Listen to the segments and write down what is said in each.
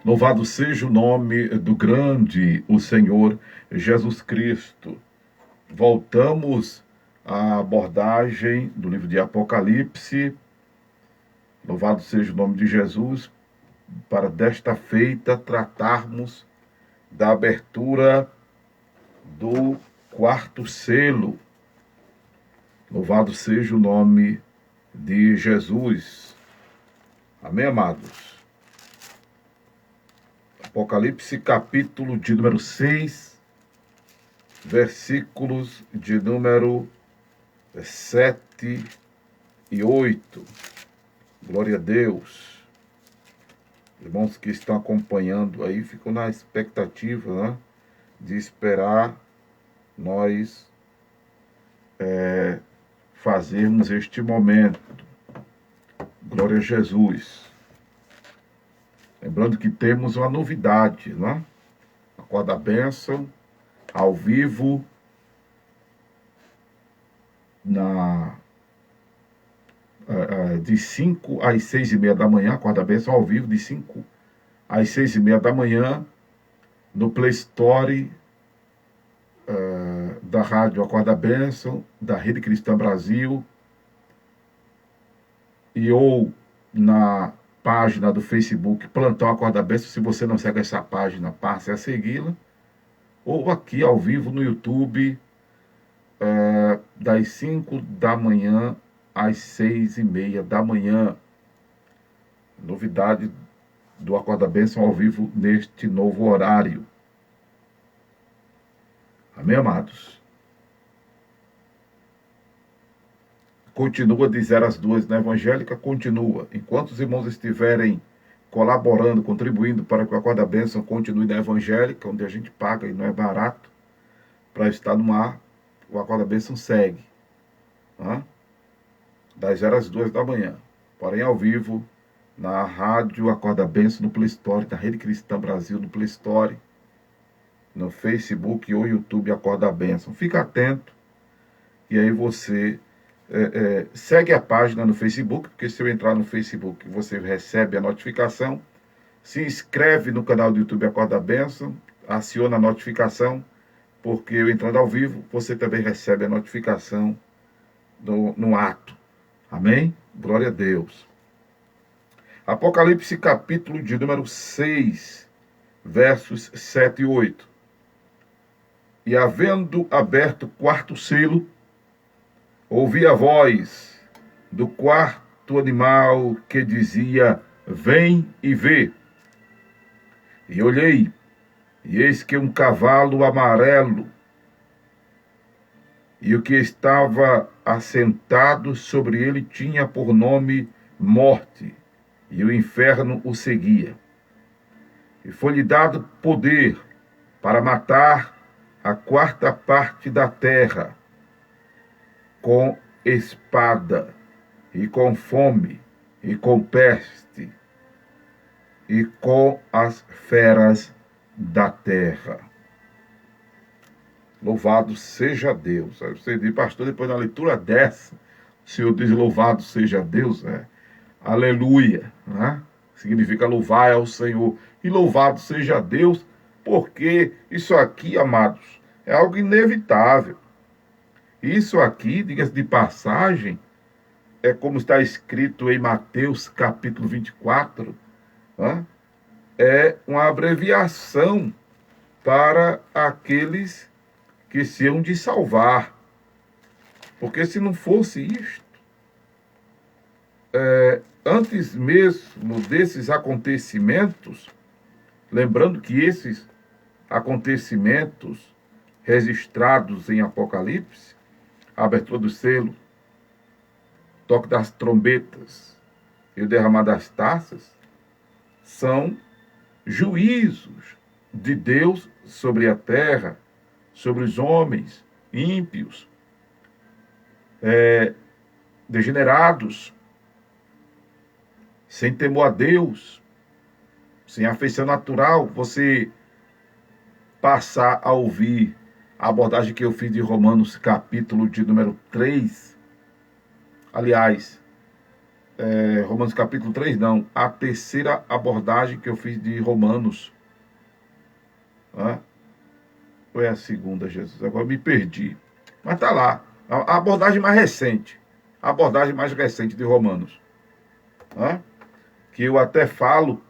Louvado seja o nome do grande, o Senhor Jesus Cristo. Voltamos à abordagem do livro de Apocalipse. Louvado seja o nome de Jesus, para desta feita tratarmos da abertura do quarto selo. Louvado seja o nome de Jesus. Amém, amados? Apocalipse, capítulo de número 6, versículos de número 7 e 8. Glória a Deus. Irmãos que estão acompanhando aí, ficam na expectativa, né, de esperar nós fazermos este momento. Glória a Jesus. Lembrando que temos uma novidade, né? A Corda da Bênção, ao vivo, de 5 às 6h30 da manhã, a Corda da Bênção ao vivo, de 5 às 6h30 da manhã, no Play Store da Rádio Acorda Bênção, da Rede Cristã Brasil, ou na página do Facebook Plantão Acorda Bênção. Se você não segue essa página, passe a segui-la. Ou aqui ao vivo no YouTube, das 5 da manhã às 6h30 da manhã. Novidade do Acorda Bênção ao vivo neste novo horário. Amém, amados? Continua de 0 às 2 na evangélica, continua. Enquanto os irmãos estiverem colaborando, contribuindo para que o Acorda Bênção continue na evangélica, onde a gente paga e não é barato, para estar no ar, o Acorda Bênção segue. Tá? Das 0 às 2 da manhã. Porém, ao vivo, na rádio Acorda Bênção, no Play Store, da Rede Cristã Brasil, no Play Store, no Facebook ou YouTube Acorda Bênção. Fica atento, e aí você segue a página no Facebook, porque se eu entrar no Facebook, você recebe a notificação. Se inscreve no canal do YouTube Acorda Bênção, aciona a notificação, porque eu entrando ao vivo, você também recebe a notificação no ato. Amém? Glória a Deus. Apocalipse, capítulo de número 6, versos 7 e 8. E havendo aberto o quarto selo, ouvi a voz do quarto animal que dizia: vem e vê. E olhei, e eis que um cavalo amarelo, e o que estava assentado sobre ele tinha por nome Morte, e o inferno o seguia. E foi-lhe dado poder para matar a quarta parte da terra, com espada, e com fome, e com peste, e com as feras da terra. Louvado seja Deus. Aí você diz, pastor, depois da leitura dessa, o Senhor diz louvado seja Deus, aleluia, né? Significa louvar ao Senhor. E louvado seja Deus, porque isso aqui, amados, é algo inevitável. Isso aqui, diga-se de passagem, é como está escrito em Mateus capítulo 24, né? É uma abreviação para aqueles que se hão de salvar. Porque se não fosse isto, antes mesmo desses acontecimentos, lembrando que esses acontecimentos registrados em Apocalipse, a abertura do selo, toque das trombetas e o derramar das taças, são juízos de Deus sobre a terra, sobre os homens ímpios, degenerados, sem temor a Deus, sem afeição natural. Você passar a ouvir a abordagem que eu fiz de Romanos, capítulo de número 3. Aliás, Romanos capítulo 3, não. A terceira abordagem que eu fiz de Romanos. Né? Ou é a segunda, Jesus? Agora eu me perdi. Mas está lá. A abordagem mais recente. A abordagem mais recente de Romanos. Né? Que eu até falo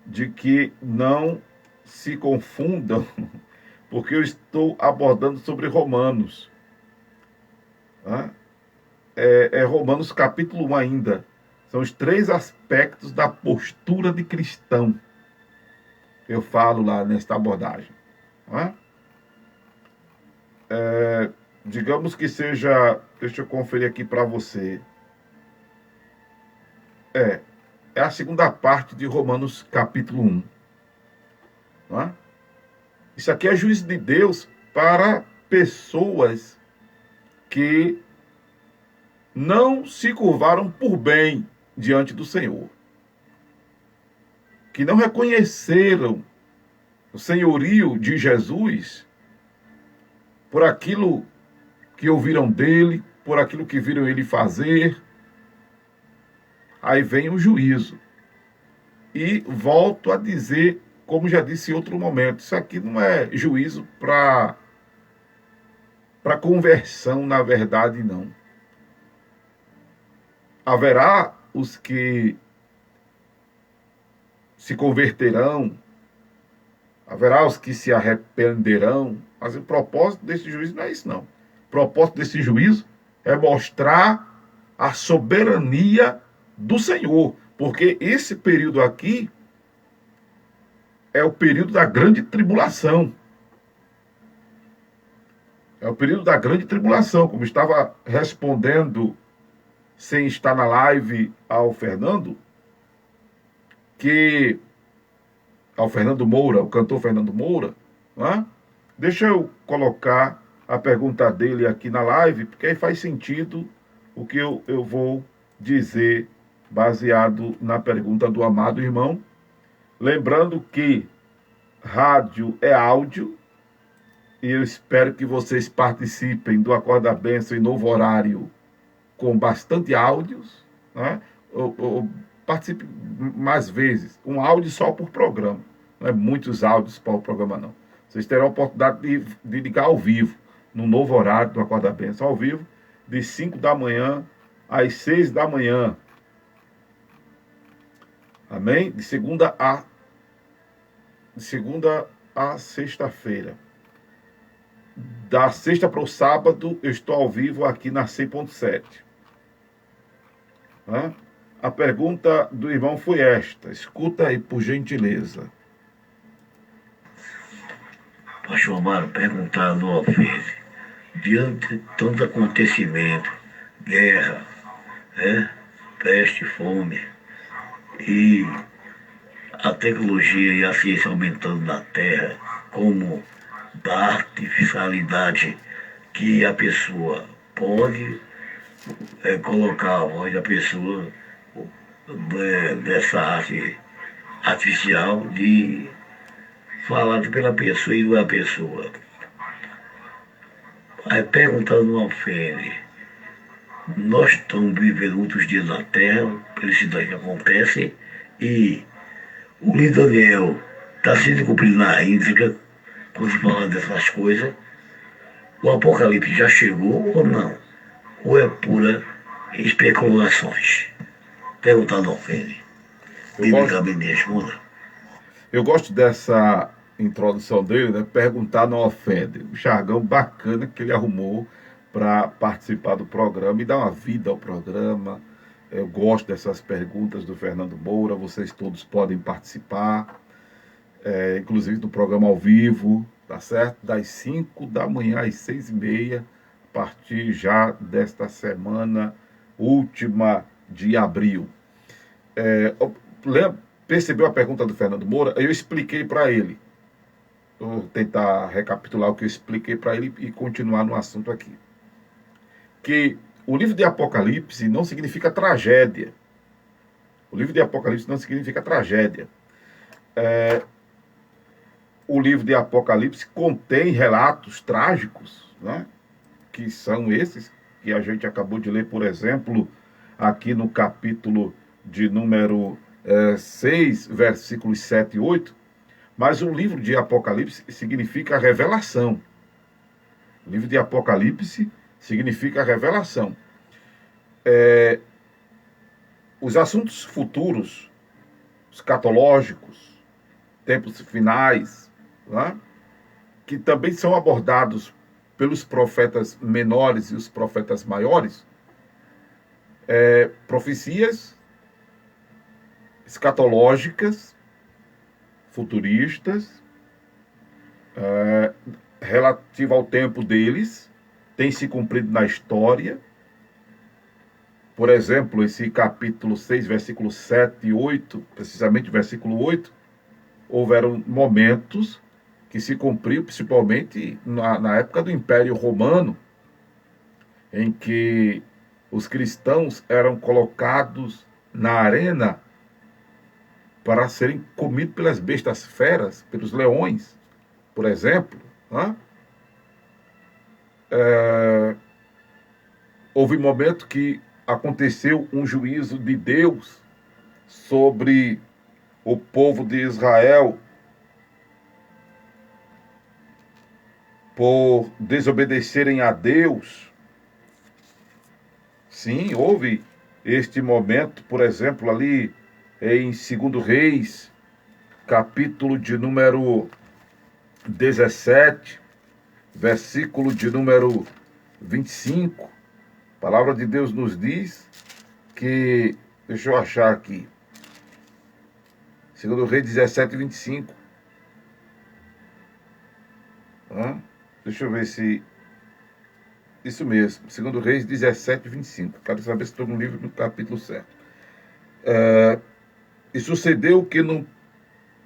de que não se confundam, porque eu estou abordando sobre Romanos. Né? É Romanos capítulo 1 ainda. São os 3 aspectos da postura de cristão. Eu falo lá nesta abordagem. Né? Digamos que seja... Deixa eu conferir aqui para você. É a segunda parte de Romanos capítulo 1. Né? Isso aqui é juízo de Deus para pessoas que não se curvaram por bem diante do Senhor, que não reconheceram o senhorio de Jesus por aquilo que ouviram dele, por aquilo que viram ele fazer. Aí vem o juízo. E volto a dizer, como já disse em outro momento, isso aqui não é juízo para conversão, na verdade, não. Haverá os que se converterão, haverá os que se arrependerão, mas o propósito desse juízo não é isso, não. O propósito desse juízo é mostrar a soberania do Senhor, porque esse período aqui é o período da grande tribulação. É o período da grande tribulação, como estava respondendo sem estar na live ao Fernando, ao Fernando Moura, o cantor Fernando Moura, né? Deixa eu colocar a pergunta dele aqui na live, porque aí faz sentido o que eu vou dizer baseado na pergunta do amado irmão. Lembrando que rádio é áudio, e eu espero que vocês participem do Acorda Bênção em novo horário, com bastante áudios, né? Participe mais vezes, um áudio só por programa, não é muitos áudios para o programa não. Vocês terão a oportunidade de ligar ao vivo, no novo horário do Acorda Bênção, ao vivo, de 5 da manhã às 6 da manhã. Amém? De segunda a sexta-feira. Da sexta para o sábado, eu estou ao vivo aqui na 100.7. Né? A pergunta do irmão foi esta. Escuta aí, por gentileza. Pastor Amaro, perguntar no ofende. Diante de tanto acontecimento, guerra, peste, fome, e a tecnologia e a ciência aumentando na Terra, como da artificialidade que a pessoa pode colocar a voz da pessoa dessa arte artificial de falar pela pessoa e não é a pessoa. Aí perguntando não ofende. Nós estamos vivendo muitos dias na Terra, felicidade que acontece, e o livro Daniel está sendo cumprido na íntegra, quando se fala dessas coisas. O Apocalipse já chegou ou não? Ou é pura especulações? Perguntar não ofende. Biblicamente responda. Eu gosto dessa introdução dele, né? Perguntar não ofende. Um jargão bacana que ele arrumou para participar do programa e dar uma vida ao programa. Eu gosto dessas perguntas do Fernando Moura. Vocês todos podem participar, inclusive do programa ao vivo, tá certo? Das 5 da manhã às 6h30, a partir já desta semana última de abril. Percebeu a pergunta do Fernando Moura? Eu expliquei para ele. Vou tentar recapitular o que eu expliquei para ele e continuar no assunto aqui. Que o livro de Apocalipse não significa tragédia. O livro de Apocalipse não significa tragédia. O livro de Apocalipse contém relatos trágicos, né? Que são esses que a gente acabou de ler, por exemplo, aqui no capítulo de número 6, versículos 7 e 8, mas o livro de Apocalipse significa revelação. O livro de Apocalipse significa revelação. Os assuntos futuros, escatológicos, tempos finais, né, que também são abordados pelos profetas menores e os profetas maiores, profecias escatológicas, futuristas, relativa ao tempo deles, tem se cumprido na história. Por exemplo, esse capítulo 6, versículos 7 e 8, precisamente versículo 8, houveram momentos que se cumpriu, principalmente na época do Império Romano, em que os cristãos eram colocados na arena para serem comidos pelas bestas feras, pelos leões, por exemplo. Né? Houve momento que aconteceu um juízo de Deus sobre o povo de Israel por desobedecerem a Deus. Sim, houve este momento, por exemplo, ali em 2 Reis, capítulo de número 17, versículo de número 25. A palavra de Deus nos diz que, deixa eu achar aqui, 2 Reis 17, 25. Deixa eu ver se... Isso mesmo, 2 Reis 17, 25. Quero saber se estou no livro do capítulo certo. E sucedeu que no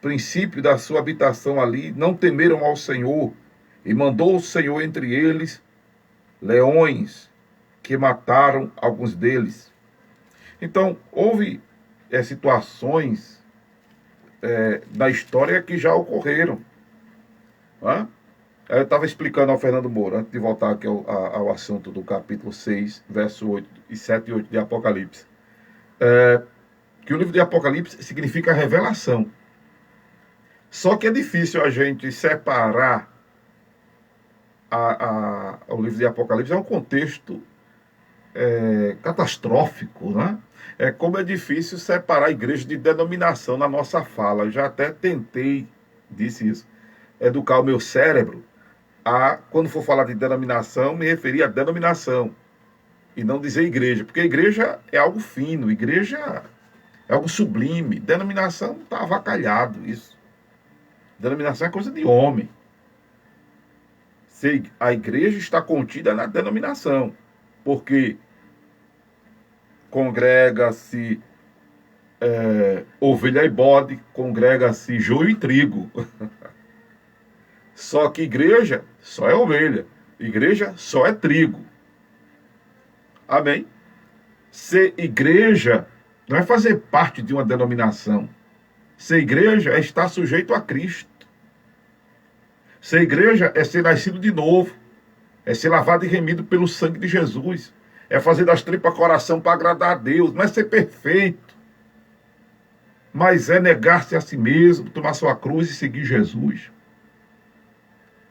princípio da sua habitação ali, não temeram ao Senhor, e mandou o Senhor entre eles leões, que mataram alguns deles. Então, houve situações na história que já ocorreram. Né? Eu estava explicando ao Fernando Moura, antes de voltar aqui ao assunto do capítulo 6, verso 8 e 7 e 8 de Apocalipse, que o livro de Apocalipse significa revelação. Só que é difícil a gente separar o livro de Apocalipse, é um contexto catastrófico, né? Como é difícil separar a igreja de denominação na nossa fala. Eu já até tentei, disse isso, educar o meu cérebro quando for falar de denominação, me referir a denominação e não dizer igreja, porque igreja é algo fino, igreja é algo sublime, denominação está avacalhado isso. Denominação é coisa de homem. A igreja está contida na denominação, porque congrega-se ovelha e bode, congrega-se joio e trigo. Só que igreja só é ovelha, igreja só é trigo. Amém? Ser igreja não é fazer parte de uma denominação. Ser igreja é estar sujeito a Cristo. Ser igreja é ser nascido de novo, é ser lavado e remido pelo sangue de Jesus, é fazer das tripas coração para agradar a Deus, não é ser perfeito, mas é negar-se a si mesmo, tomar sua cruz e seguir Jesus.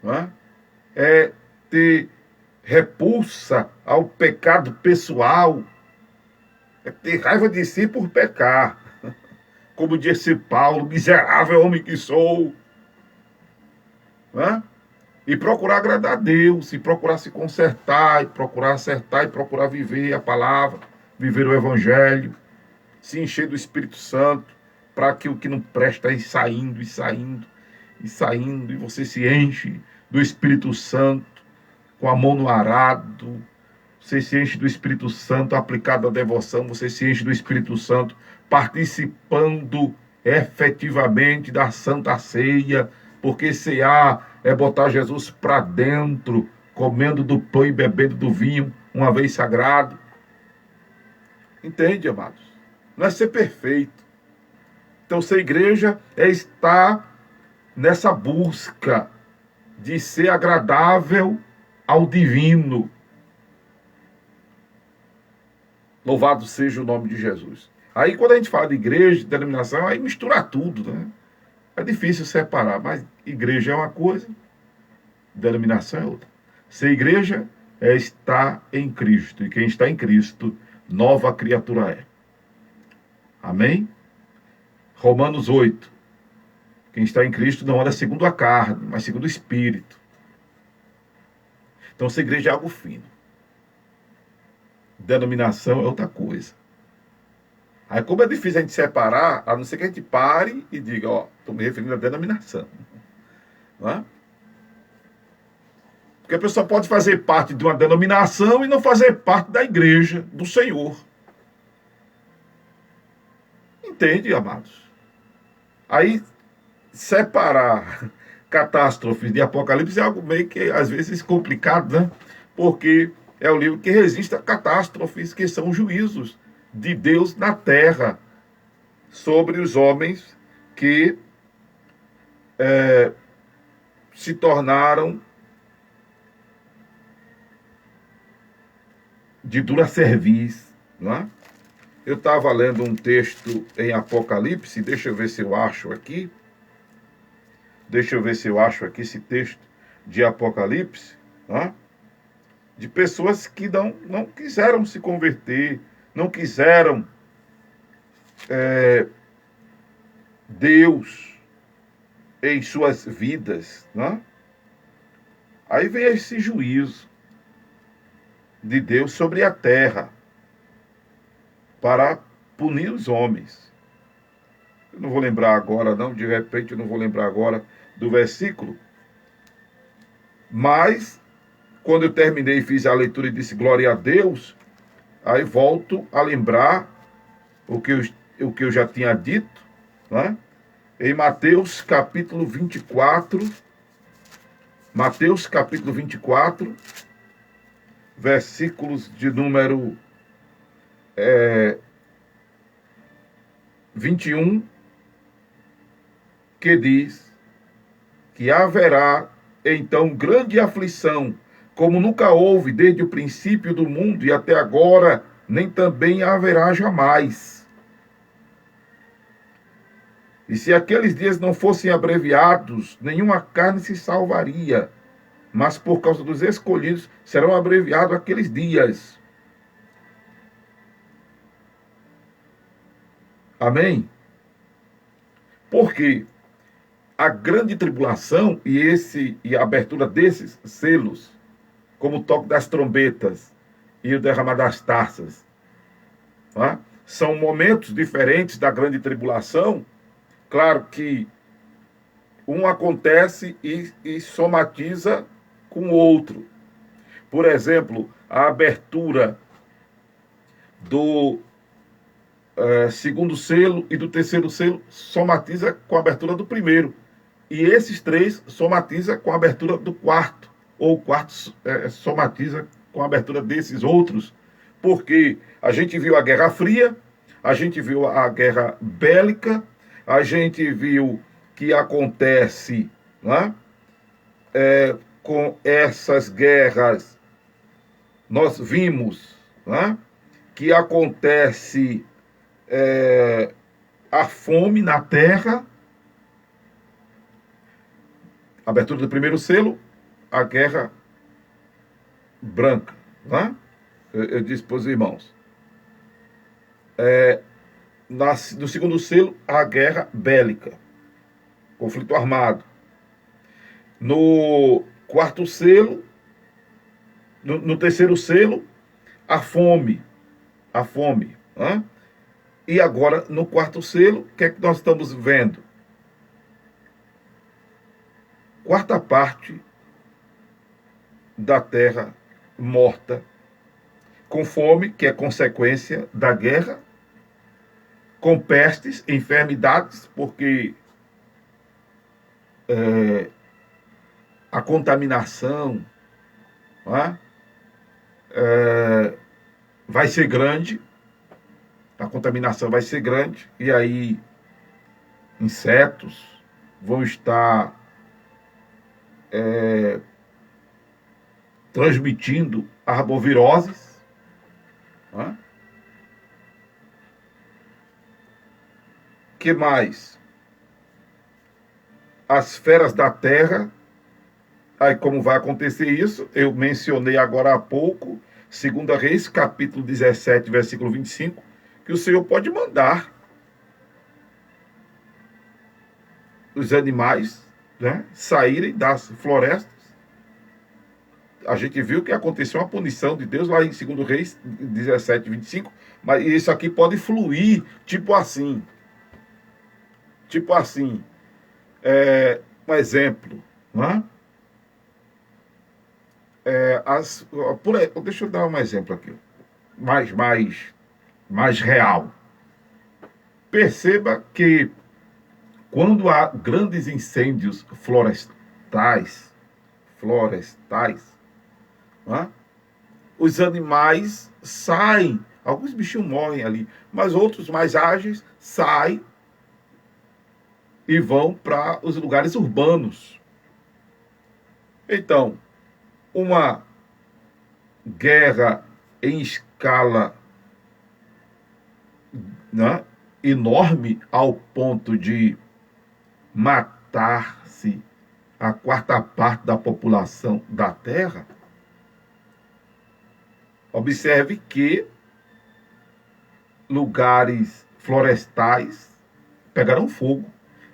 Não é ter repulsa ao pecado pessoal, é ter raiva de si por pecar. Como disse Paulo, miserável homem que sou. Né? E procurar agradar a Deus, e procurar se consertar, e procurar acertar, e procurar viver a palavra, viver o Evangelho, se encher do Espírito Santo, para que o que não presta ir saindo, e saindo, e saindo, e você se enche do Espírito Santo, com a mão no arado, você se enche do Espírito Santo aplicado à devoção, você se enche do Espírito Santo participando efetivamente da Santa Ceia, porque cear é botar Jesus para dentro, comendo do pão e bebendo do vinho, uma vez sagrado. Entende, amados? Não é ser perfeito. Então, ser igreja é estar nessa busca de ser agradável ao divino. Louvado seja o nome de Jesus. Aí quando a gente fala de igreja, de denominação, aí mistura tudo, né? É difícil separar, mas igreja é uma coisa, denominação é outra. Ser igreja é estar em Cristo, e quem está em Cristo, nova criatura é. Amém? Romanos 8. Quem está em Cristo não anda segundo a carne, mas segundo o Espírito. Então, ser igreja é algo fino. Denominação é outra coisa. Aí, como é difícil a gente separar, a não ser que a gente pare e diga, ó, estou me referindo à denominação. Não é? Porque a pessoa pode fazer parte de uma denominação e não fazer parte da igreja do Senhor. Entende, amados? Aí, separar catástrofes de Apocalipse é algo meio que, às vezes, complicado, né? Porque é o livro que resiste a catástrofes, que são juízos de Deus na terra sobre os homens que se tornaram de dura cerviz, não é? Eu estava lendo um texto em Apocalipse, deixa eu ver se eu acho aqui. Deixa eu ver se eu acho aqui esse texto de Apocalipse, né? De pessoas que não quiseram se converter, não quiseram Deus em suas vidas, né? Aí vem esse juízo de Deus sobre a terra para punir os homens. Eu não vou lembrar agora, não, de repente eu não vou lembrar agora do versículo, mas quando eu terminei e fiz a leitura e disse glória a Deus, aí volto a lembrar o que eu já tinha dito, né? Em Mateus capítulo 24, Mateus capítulo 24, versículos de número 21, que diz que haverá então grande aflição, como nunca houve desde o princípio do mundo e até agora, nem também haverá jamais. E se aqueles dias não fossem abreviados, nenhuma carne se salvaria, mas por causa dos escolhidos serão abreviados aqueles dias. Amém? Porque a grande tribulação e a abertura desses selos, como o toque das trombetas e o derramar das taças, tá? São momentos diferentes da grande tribulação. Claro que um acontece e somatiza com o outro. Por exemplo, a abertura do segundo selo e do terceiro selo somatiza com a abertura do primeiro. E esses três somatiza com a abertura do quarto. Ou o quarto somatiza com a abertura desses outros. Porque a gente viu a Guerra Fria, a gente viu a Guerra Bélica, a gente viu que acontece, né, com essas guerras, nós vimos, né, que acontece a fome na terra, abertura do primeiro selo, a guerra branca, né? Eu disse para os irmãos. No segundo selo, a guerra bélica, conflito armado. No quarto selo, no terceiro selo, a fome, né? E agora, no quarto selo, o que é que nós estamos vendo? Quarta parte da terra morta, com fome, que é consequência da guerra, com pestes, enfermidades, porque a contaminação, né, vai ser grande, a contaminação vai ser grande, e aí insetos vão estar transmitindo arboviroses, né? Que mais? As feras da terra. Aí como vai acontecer isso? Eu mencionei agora há pouco, 2 Reis, capítulo 17, versículo 25, que o Senhor pode mandar os animais, né, saírem das florestas. A gente viu que aconteceu uma punição de Deus lá em 2 Reis 17, 25, mas isso aqui pode fluir, tipo assim. Tipo assim, um exemplo, né? Deixa eu dar um exemplo aqui, mais real. Perceba que quando há grandes incêndios florestais, né, os animais saem, alguns bichinhos morrem ali, mas outros mais ágeis saem e vão para os lugares urbanos. Então, uma guerra em escala, né, enorme ao ponto de matar-se a quarta parte da população da Terra, observe que lugares florestais pegarão fogo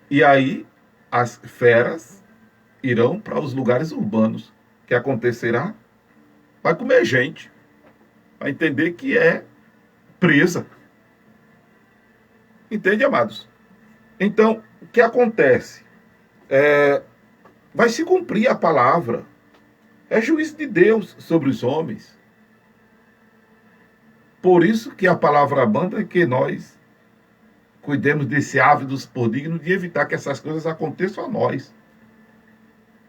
e aí as feras irão para os lugares urbanos. O que acontecerá? Vai comer gente, vai entender que é presa. Entende, amados? Então, o que acontece? Vai se cumprir a palavra. É juízo de Deus sobre os homens. Por isso que a palavra manda que nós cuidemos desse ávidos por digno de evitar que essas coisas aconteçam a nós.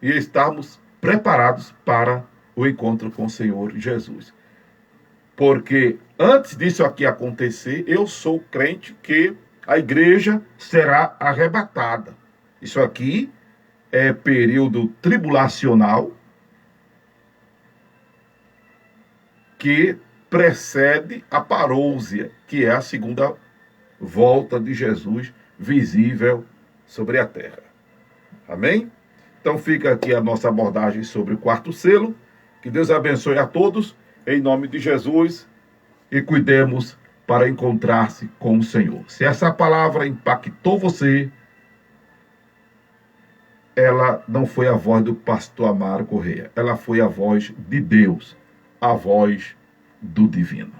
E estarmos preparados para o encontro com o Senhor Jesus. Porque antes disso aqui acontecer, eu sou crente que a igreja será arrebatada. Isso aqui é período tribulacional que precede a parousia, que é a segunda volta de Jesus visível sobre a terra. Amém? Então fica aqui a nossa abordagem sobre o quarto selo. Que Deus abençoe a todos, em nome de Jesus, e cuidemos para encontrar-se com o Senhor. Se essa palavra impactou você, ela não foi a voz do pastor Amaro Correia, ela foi a voz de Deus, a voz do divino.